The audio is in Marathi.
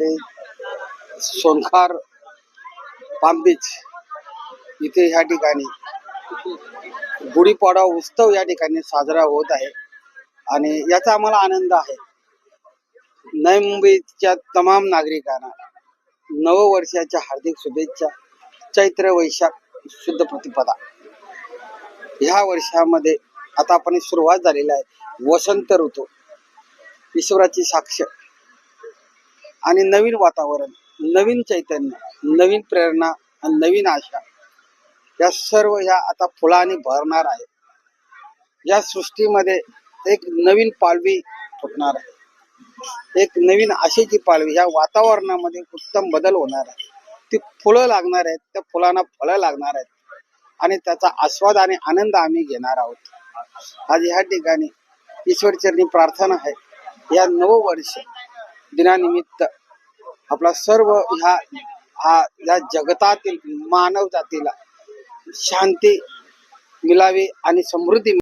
जिल्ह्यामध्ये सोनखार पाम बीच इथे ह्या ठिकाणी गुढीपाडवा उत्सव या ठिकाणी साजरा होत आहे आणि याचा आम्हाला आनंद आहे. नवी मुंबईच्या तमाम नागरिकांना नववर्षाच्या हार्दिक शुभेच्छा. चैत्र वैशाख शुद्ध प्रतिपदा ह्या वर्षामध्ये आता आपण सुरुवात झालेली आहे. वसंत ऋतू, ईश्वराची साक्ष आणि नवीन वातावरण, नवीन चैतन्य, नवीन प्रेरणा आणि नवीन आशा या सर्व ह्या आता फुलांनी भरणार आहे. या सृष्टीमध्ये एक नवीन पालवी फुटणार आहे. एक नवीन आशेची पालवी. या वातावरणामध्ये उत्तम बदल होणार आहे. ती फुलं लागणार आहेत, त्या फुलांना फळं लागणार आहेत आणि त्याचा आस्वाद आणि आनंद आम्ही घेणार आहोत. आज ह्या ठिकाणी ईश्वरचरणी प्रार्थना आहे, या नववर्ष दिनानिमित्त आपला सर्व ह्या जगतातील मानव जातीला शांती मिळावी आणि समृद्धी